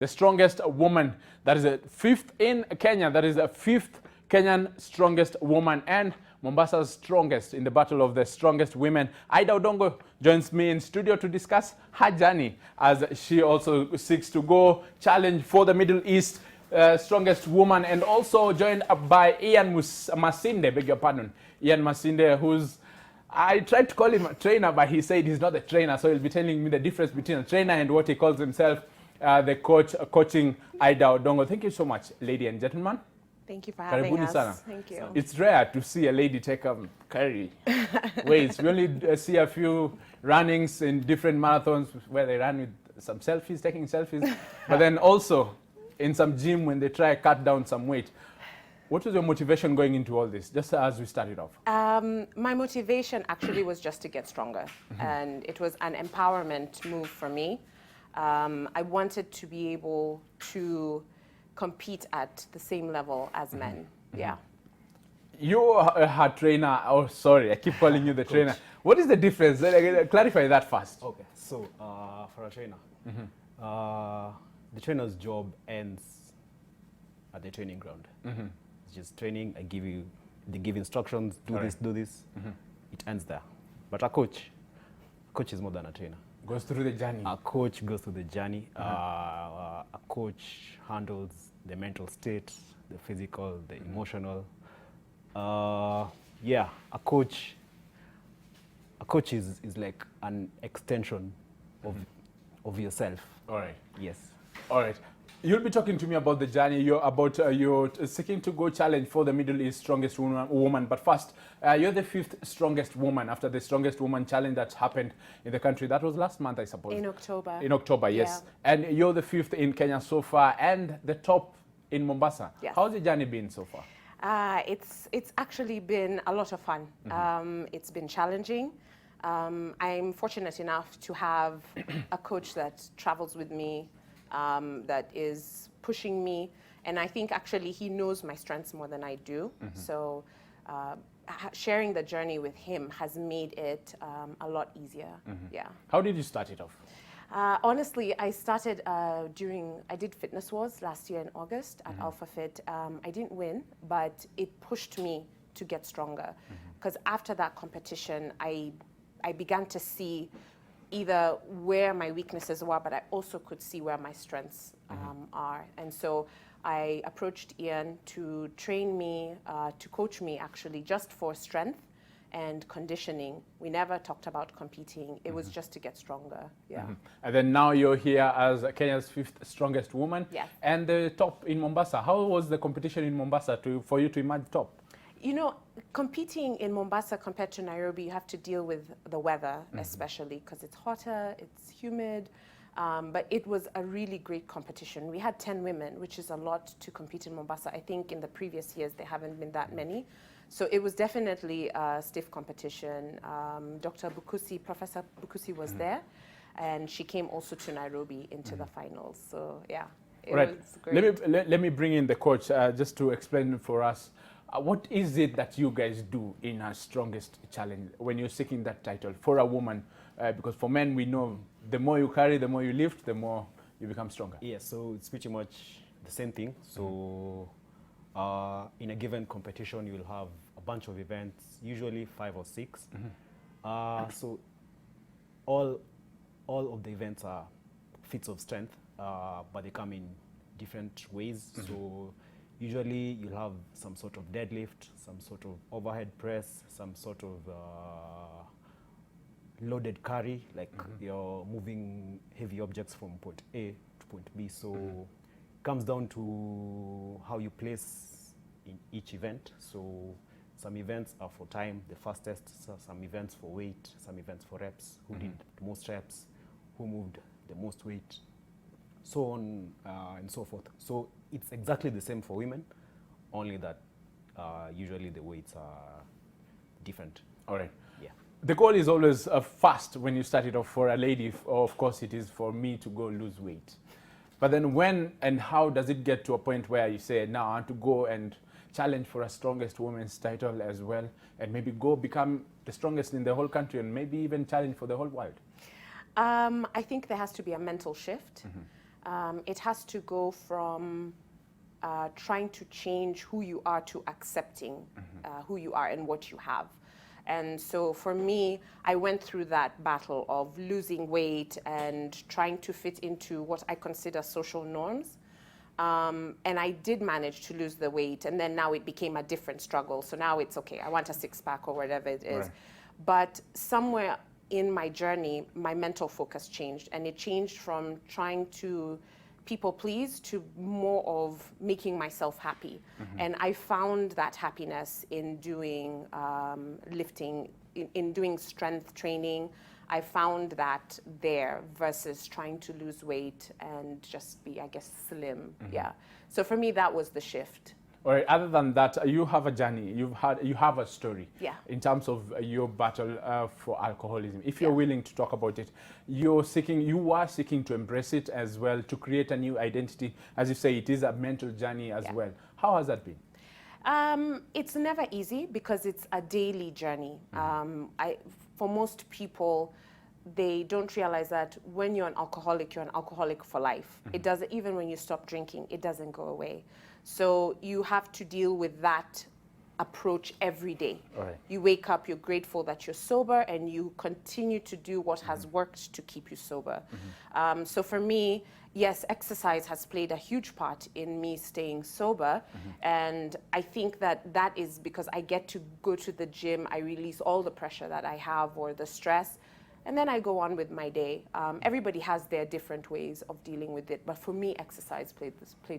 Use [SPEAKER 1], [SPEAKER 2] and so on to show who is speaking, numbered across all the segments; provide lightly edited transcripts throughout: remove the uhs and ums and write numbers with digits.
[SPEAKER 1] the strongest woman. That is the fifth in Kenya. That is the fifth Kenyan strongest woman and Mombasa's strongest in the battle of the strongest women. Aida Odongo joins me in studio to discuss her journey as she also seeks to go challenge for the Middle East strongest woman, and also joined by Ian Masinde, beg your pardon. Ian Masinde, who's, I tried to call him a trainer, but he said he's not a trainer, so he'll be telling me the difference between a trainer and what he calls himself, the coach, coaching Aida Odongo. Thank you so much, ladies and gentlemen.
[SPEAKER 2] Thank you for having us.
[SPEAKER 1] Sana.
[SPEAKER 2] Thank you.
[SPEAKER 1] It's rare to see a lady take carry weights. We only see a few runnings in different marathons where they run with some selfies, taking selfies, but then also in some gym when they try to cut down some weight. What was your motivation going into all this, just as we started off?
[SPEAKER 2] My motivation actually was just to get stronger, and it was an empowerment move for me. I wanted to be able to compete at the same level as men. Yeah. You
[SPEAKER 1] are her trainer. Oh, sorry, I keep calling you the trainer. What is the difference? Clarify that first.
[SPEAKER 3] Okay, so for a trainer, the trainer's job ends at the training ground. It's just training. They give instructions, do this, do this. It ends there. But a coach is more than a trainer.
[SPEAKER 1] Goes through the journey.
[SPEAKER 3] A coach goes through the journey. A coach handles the mental state, the physical, the emotional. Yeah, a coach is like an extension of yourself.
[SPEAKER 1] All right.
[SPEAKER 3] Yes.
[SPEAKER 1] All right. You'll be talking to me about the journey. You're seeking to go challenge for the Middle East strongest woman. But first, you're the fifth strongest woman after the strongest woman challenge that happened in the country. That was last month, I suppose.
[SPEAKER 2] In October.
[SPEAKER 1] In October, yes. Yeah. And you're the fifth in Kenya so far, and the top in Mombasa.
[SPEAKER 2] Yes.
[SPEAKER 1] How's the journey been so far?
[SPEAKER 2] It's actually been a lot of fun. It's been challenging. I'm fortunate enough to have a coach that travels with me, that is pushing me, and I think actually he knows my strengths more than I do. So sharing the journey with him has made it a lot easier. Yeah.
[SPEAKER 1] How did you start it off?
[SPEAKER 2] Honestly, I started I did Fitness Wars last year in August at Alpha Fit. I didn't win, but it pushed me to get stronger. Because after that competition, I began to see either where my weaknesses were, but I also could see where my strengths are. And so I approached Ian to train me, to coach me actually, just for strength and conditioning. We never talked about competing. It was just to get stronger. Yeah.
[SPEAKER 1] And then now you're here as Kenya's fifth strongest woman.
[SPEAKER 2] Yes.
[SPEAKER 1] And the top in Mombasa. How was the competition in Mombasa for you to emerge top?
[SPEAKER 2] You know, competing in Mombasa compared to Nairobi, you have to deal with the weather, especially because it's hotter, it's humid. But it was a really great competition. We had 10 women, which is a lot to compete in Mombasa. I think in the previous years, there haven't been that many. So it was definitely a stiff competition. Dr. Bukusi, Professor Bukusi was there, and she came also to Nairobi into the finals. So yeah, it was great.
[SPEAKER 1] Let me bring in the coach just to explain for us. What is it that you guys do in our strongest challenge when you're seeking that title for a woman? Because for men, we know the more you carry, the more you lift, the more you become stronger.
[SPEAKER 3] Yeah, so it's pretty much the same thing. So in a given competition, you'll have a bunch of events, usually 5 or 6. So all of the events are feats of strength, but they come in different ways. So usually you'll have some sort of deadlift, some sort of overhead press, some sort of loaded carry, like you're moving heavy objects from point A to point B. So it comes down to how you place in each event. So some events are for time, the fastest, so some events for weight, some events for reps, who did the most reps, who moved the most weight, so on and so forth. So it's exactly the same for women, only that usually the weights are different.
[SPEAKER 1] All right.
[SPEAKER 3] Yeah.
[SPEAKER 1] The goal is always fast when you start it off. For a lady, of course, it is for me to go lose weight. But then when and how does it get to a point where you say, now I want to go and challenge for a strongest women's title as well, and maybe go become the strongest in the whole country, and maybe even challenge for the whole world?
[SPEAKER 2] I think there has to be a mental shift. It has to go from trying to change who you are to accepting who you are and what you have. And so for me, I went through that battle of losing weight and trying to fit into what I consider social norms. And I did manage to lose the weight, and then now it became a different struggle. So now it's okay, I want a six-pack or whatever it is.
[SPEAKER 1] Right.
[SPEAKER 2] But somewhere in my journey, my mental focus changed, and it changed from trying to people please to more of making myself happy. And I found that happiness in doing lifting, in doing strength training. I found that there versus trying to lose weight and just be, I guess, slim. Yeah. So for me, that was the shift.
[SPEAKER 1] All right. Other than that, you have a journey. You have a story.
[SPEAKER 2] Yeah.
[SPEAKER 1] In terms of your battle for alcoholism, if you're
[SPEAKER 2] Yeah.
[SPEAKER 1] willing to talk about it, you are seeking to embrace it as well, to create a new identity. As you say, it is a mental journey as
[SPEAKER 2] Yeah.
[SPEAKER 1] well. How has that been?
[SPEAKER 2] It's never easy because it's a daily journey. For most people, they don't realize that when you're an alcoholic for life. It doesn't, even when you stop drinking, it doesn't go away. So you have to deal with that approach every day.
[SPEAKER 1] All right.
[SPEAKER 2] You wake up, you're grateful that you're sober, and you continue to do what has worked to keep you sober. So for me, yes, exercise has played a huge part in me staying sober. And I think that is because I get to go to the gym, I release all the pressure that I have or the stress, and then I go on with my day. Everybody has their different ways of dealing with it, but for me, exercise played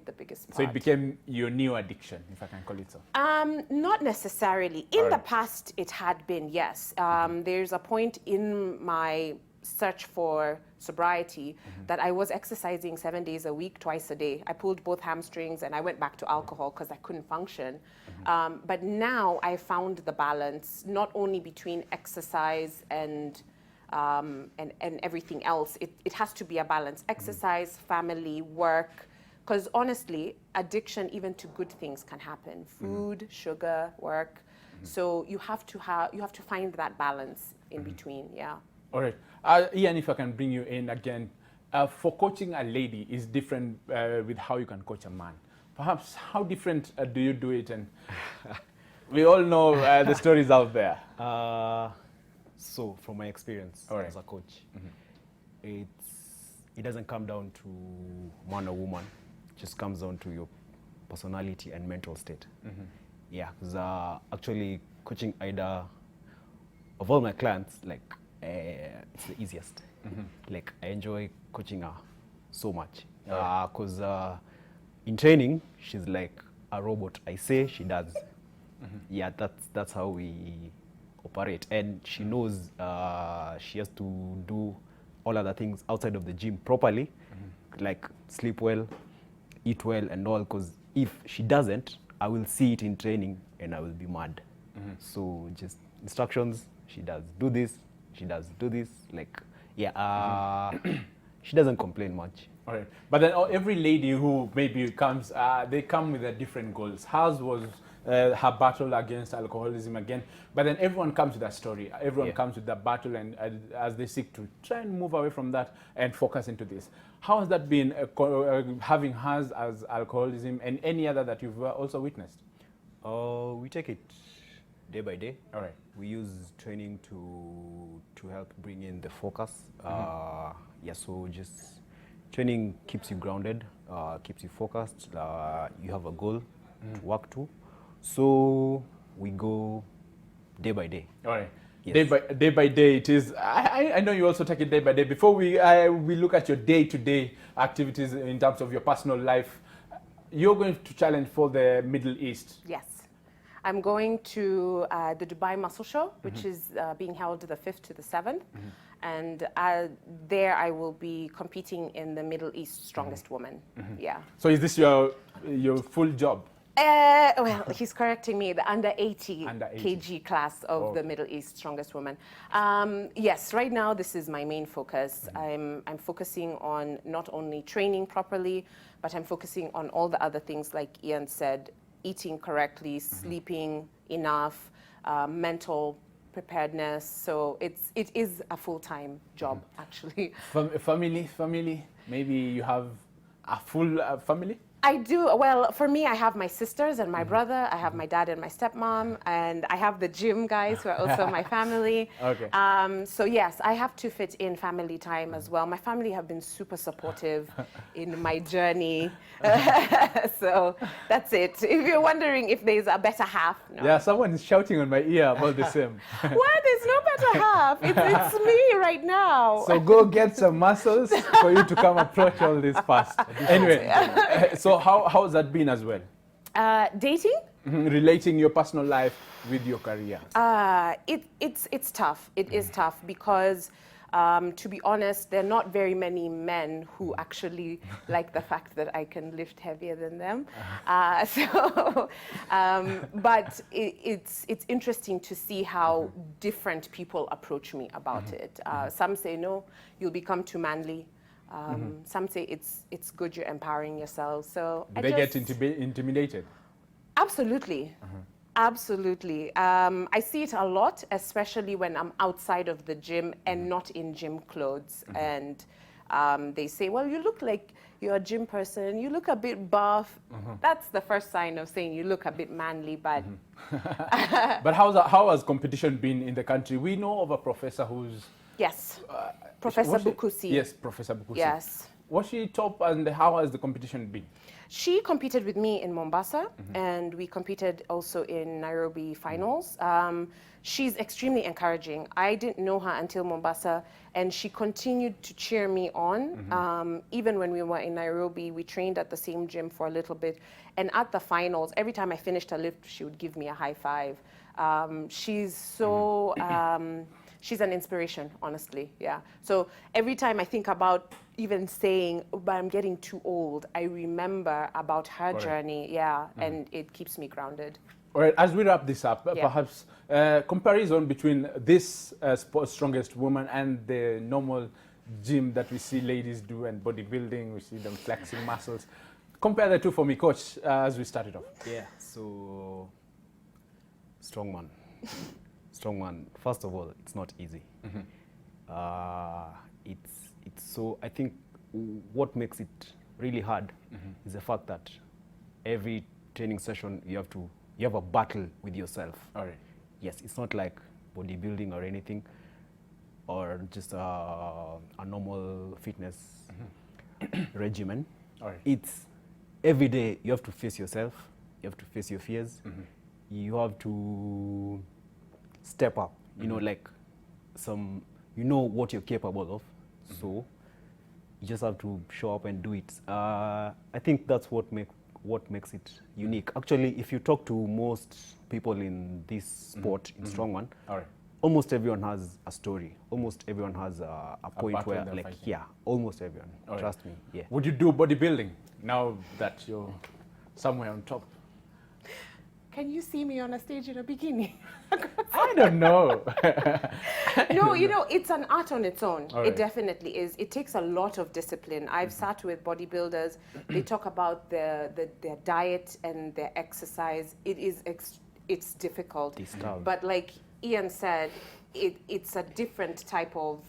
[SPEAKER 2] the biggest part.
[SPEAKER 1] So it became your new addiction, if I can call it so.
[SPEAKER 2] Not necessarily. In the
[SPEAKER 1] Alright.
[SPEAKER 2] past, it had been, yes. There's a point in my search for sobriety that I was exercising 7 days a week, twice a day. I pulled both hamstrings and I went back to alcohol because I couldn't function. But now I found the balance, not only between exercise and everything else. It has to be a balance. Exercise, family, work. Because honestly, addiction even to good things can happen. Food, sugar, work. So you have to find that balance in between, yeah.
[SPEAKER 1] All right. Ian, if I can bring you in again, for coaching a lady is different with how you can coach a man. Perhaps how different do you do it? And we all know the stories out there.
[SPEAKER 3] So from my experience
[SPEAKER 1] All right.
[SPEAKER 3] as a coach, it doesn't come down to man or woman. It just comes down to your personality and mental state. Yeah, because actually coaching Aida, of all my clients, like it's the easiest. Like I enjoy coaching her so much because in training she's like a robot. I say, she does. Yeah, that's how we operate, and she knows she has to do all other things outside of the gym properly, like sleep well, eat well, and all. Because if she doesn't, I will see it in training and I will be mad. So just instructions, she does do this, she does do this. Like, yeah, she doesn't complain much.
[SPEAKER 1] All right. But then every lady who maybe comes, they come with their different goals. Hers was her battle against alcoholism again. But then everyone comes with a story. Everyone comes with that battle, and as they seek to try and move away from that and focus into this. How has that been, having hers as alcoholism and any other that you've also witnessed?
[SPEAKER 3] We take it day by day.
[SPEAKER 1] All right.
[SPEAKER 3] We use training to help bring in the focus. Yeah, so just training keeps you grounded, keeps you focused. You have a goal to work to. So we go day by day.
[SPEAKER 1] All right.
[SPEAKER 3] Yes.
[SPEAKER 1] Day by day it is. I know you also take it day by day. Before we look at your day-to-day activities in terms of your personal life, you're going to challenge for the Middle East.
[SPEAKER 2] Yes. I'm going to the Dubai Muscle Show, which is being held the 5th to the 7th. And there I will be competing in the Middle East Strongest Woman. Yeah.
[SPEAKER 1] So is this your full job?
[SPEAKER 2] Well, he's correcting me, the under 80 kg class of the Middle East Strongest Woman. Yes, right now this is my main focus. I'm focusing on not only training properly, but I'm focusing on all the other things like Ian said, eating correctly, sleeping enough, mental preparedness. So it is a full-time job, actually.
[SPEAKER 1] Family, maybe you have a full family?
[SPEAKER 2] I do. Well, for me, I have my sisters and my brother. I have my dad and my stepmom, and I have the gym guys who are also my family.
[SPEAKER 1] Okay.
[SPEAKER 2] So yes, I have to fit in family time as well. My family have been super supportive in my journey. So that's it. If you're wondering if there's a better half, no.
[SPEAKER 1] Yeah, someone is shouting on my ear about the same.
[SPEAKER 2] What? There's no better half. It's me right now.
[SPEAKER 1] So go get some muscles for you to come approach all this fast. Anyway, so how has that been as well?
[SPEAKER 2] Dating?
[SPEAKER 1] Relating your personal life with your career?
[SPEAKER 2] It's tough. It is tough because, to be honest, there are not very many men who actually like the fact that I can lift heavier than them. But it's interesting to see how different people approach me about it. Some say, no, you'll become too manly. Some say it's good you're empowering yourself. So
[SPEAKER 1] Do they get intimidated?
[SPEAKER 2] Absolutely. Absolutely. I see it a lot, especially when I'm outside of the gym and not in gym clothes. And they say, well, you look like you're a gym person. You look a bit buff. That's the first sign of saying you look a bit manly. But
[SPEAKER 1] But how has competition been in the country? We know of a professor who's...
[SPEAKER 2] yes, Professor Bukusi.
[SPEAKER 1] Yes, Professor Bukusi.
[SPEAKER 2] Yes.
[SPEAKER 1] Was she top, and how has the competition been?
[SPEAKER 2] She competed with me in Mombasa, and we competed also in Nairobi finals. She's extremely encouraging. I didn't know her until Mombasa, and she continued to cheer me on. Even when we were in Nairobi, we trained at the same gym for a little bit. And at the finals, every time I finished a lift, she would give me a high five. She's so... she's an inspiration, honestly, yeah. So every time I think about even saying, oh, but I'm getting too old, I remember about her journey, yeah, and it keeps me grounded.
[SPEAKER 1] All right, as we wrap this up, perhaps comparison between this sport's strongest woman and the normal gym that we see ladies do and bodybuilding, we see them flexing muscles. Compare the two for me, Coach, as we started off.
[SPEAKER 3] Yeah, so strongman. Strongman, first of all, it's not easy. It's so, I think what makes it really hard is the fact that every training session you have a battle with yourself.
[SPEAKER 1] All right.
[SPEAKER 3] Yes, it's not like bodybuilding or anything, or just a normal fitness regimen.
[SPEAKER 1] All right.
[SPEAKER 3] It's every day you have to face yourself, you have to face your fears, you have to step up, you know, like you know what you're capable of, so you just have to show up and do it. I think that's what makes it unique. Actually, if you talk to most people in this sport, in strongman, almost everyone has a story. Almost everyone has a point where, like, fighting. Yeah, almost everyone. Trust me. Yeah.
[SPEAKER 1] Would you do bodybuilding now that you're somewhere on top?
[SPEAKER 2] Can you see me on a stage in a bikini?
[SPEAKER 1] I don't know.
[SPEAKER 2] No, you know, it's an art on its own.
[SPEAKER 1] All
[SPEAKER 2] It
[SPEAKER 1] right.
[SPEAKER 2] definitely is. It takes a lot of discipline. I've sat with bodybuilders. They talk about their diet and their exercise. It's difficult. But like Ian said, it's a different type of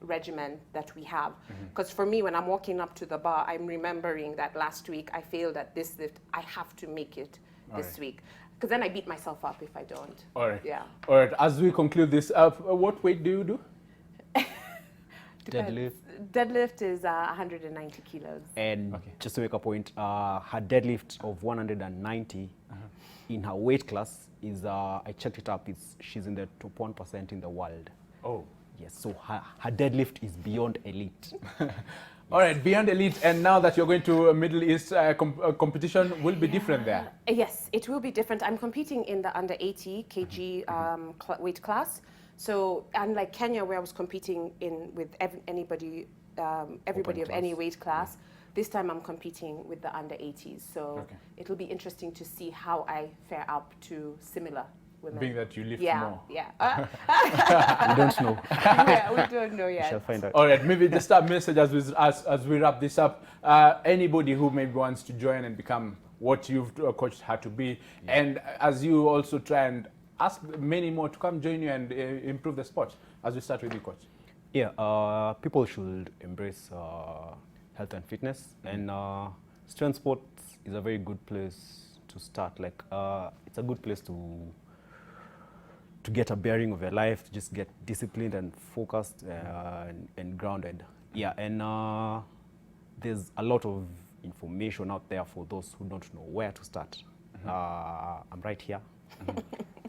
[SPEAKER 2] regimen that we have. Because for me, when I'm walking up to the bar, I'm remembering that last week I failed at this lift. I have to make it this week, because then I beat myself up if I don't.
[SPEAKER 1] All right.
[SPEAKER 2] Yeah.
[SPEAKER 1] All right. As we conclude this up, what weight do you do?
[SPEAKER 3] Deadlift.
[SPEAKER 2] Deadlift is 190 kilos.
[SPEAKER 3] And just to make a point, her deadlift of 190 in her weight class is, I checked it up, she's in the top 1% in the world.
[SPEAKER 1] Oh.
[SPEAKER 3] Yes, so her deadlift is beyond elite.
[SPEAKER 1] All right, beyond elite, and now that you're going to a Middle East competition, will be different there.
[SPEAKER 2] Yes, it will be different. I'm competing in the under 80 kg weight class. So unlike Kenya, where I was competing with everybody of any weight class, this time I'm competing with the under 80s. So it'll be interesting to see how I fare up to similar women.
[SPEAKER 1] Being that you lift more.
[SPEAKER 2] Yeah.
[SPEAKER 3] We don't know.
[SPEAKER 2] Yeah, we don't know yet.
[SPEAKER 3] We shall find out.
[SPEAKER 1] All right, maybe just a message as we wrap this up. Anybody who maybe wants to join and become what you've coached her to be, and as you also try and ask many more to come join you and improve the sport, as we start with you, Coach.
[SPEAKER 3] Yeah, people should embrace health and fitness. And strength sports is a very good place to start. Like it's a good place to get a bearing of your life, to just get disciplined and focused and grounded. Yeah, and there's a lot of information out there for those who don't know where to start. I'm right here.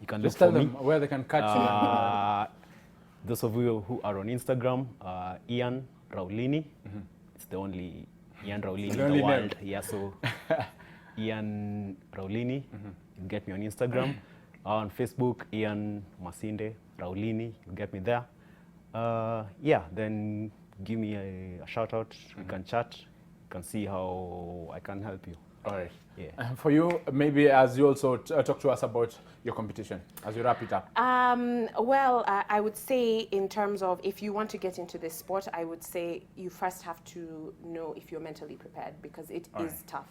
[SPEAKER 3] You can
[SPEAKER 1] Just
[SPEAKER 3] look
[SPEAKER 1] tell
[SPEAKER 3] for
[SPEAKER 1] them
[SPEAKER 3] me.
[SPEAKER 1] where they can catch you.
[SPEAKER 3] Those of you who are on Instagram, Ian Raulini. It's the only Ian Raulini in
[SPEAKER 1] only
[SPEAKER 3] the
[SPEAKER 1] name.
[SPEAKER 3] world. Yeah, so Ian Raulini. You get me on Instagram. On Facebook, Ian Masinde Raulini. You get me there. Yeah, then give me a shout out. We can chat. You can see how I can help you.
[SPEAKER 1] All right.
[SPEAKER 3] Yeah.
[SPEAKER 1] For you, maybe as you also talk to us about your competition, as you wrap it up.
[SPEAKER 2] Well, I would say in terms of if you want to get into this sport, I would say you first have to know if you're mentally prepared, because it is tough.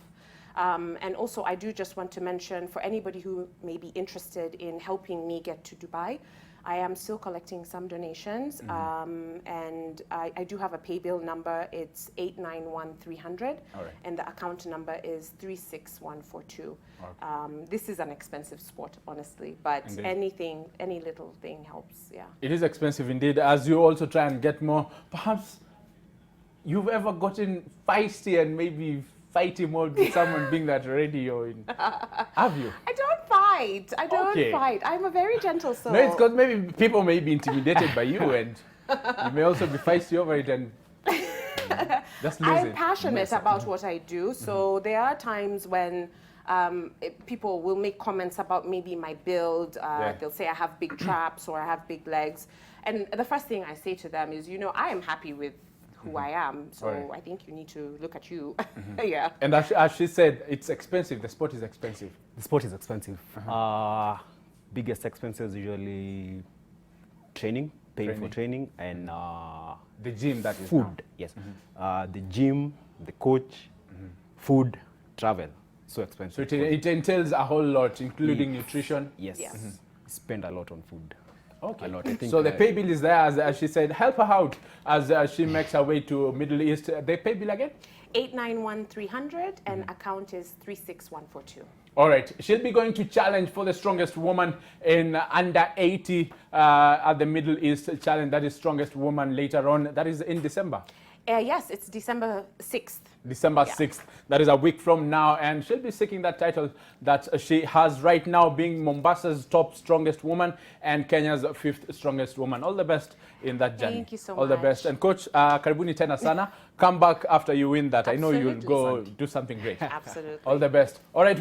[SPEAKER 2] And also, I do just want to mention, for anybody who may be interested in helping me get to Dubai, I am still collecting some donations, and I do have a pay bill number. It's 891300, and the account number is 36142. This is an expensive sport, honestly, but
[SPEAKER 1] Indeed.
[SPEAKER 2] any little thing helps. Yeah.
[SPEAKER 1] It is expensive indeed. As you also try and get more, perhaps you've ever gotten feisty and maybe fighting more with someone being that ready, or have you?
[SPEAKER 2] I don't fight. I don't
[SPEAKER 1] Okay.
[SPEAKER 2] fight. I'm a very gentle soul.
[SPEAKER 1] No, it's because maybe people may be intimidated by you, and you may also be feisty over it and just lose
[SPEAKER 2] I'm
[SPEAKER 1] it.
[SPEAKER 2] passionate about what I do, so there are times when people will make comments about maybe my build. They'll say I have big traps or I have big legs, and the first thing I say to them is, I am happy with who I am, so I think you need to look at you. Yeah.
[SPEAKER 1] And as she said, it's expensive. The sport is expensive.
[SPEAKER 3] The sport is expensive. Biggest expenses usually training, paying for training, and
[SPEAKER 1] The gym, that is.
[SPEAKER 3] food.
[SPEAKER 1] Now.
[SPEAKER 3] Yes, the gym, the coach, food, travel. So expensive.
[SPEAKER 1] So it entails a whole lot, including nutrition.
[SPEAKER 3] Yes.
[SPEAKER 2] Yes.
[SPEAKER 3] Spend a lot on food.
[SPEAKER 1] Okay.
[SPEAKER 3] A lot. I think,
[SPEAKER 1] So the pay bill is there, as she said. Help her out as she makes her way to Middle East. The pay bill again?
[SPEAKER 2] 891300, and account is 36142.
[SPEAKER 1] All right. She'll be going to challenge for the strongest woman in under 80 at the Middle East challenge. That is strongest woman later on. That is in December.
[SPEAKER 2] Yes, it's December 6th.
[SPEAKER 1] December 6th. That is a week from now, and she'll be seeking that title that she has right now, being Mombasa's top strongest woman and Kenya's 5th strongest woman. All the best in that journey.
[SPEAKER 2] Thank you so
[SPEAKER 1] All the
[SPEAKER 2] much.
[SPEAKER 1] best. And Coach, karibuni tena sana. Come back after you win that. I know you'll
[SPEAKER 2] Absolutely.
[SPEAKER 1] go do something great.
[SPEAKER 2] Absolutely.
[SPEAKER 1] All the best. All right.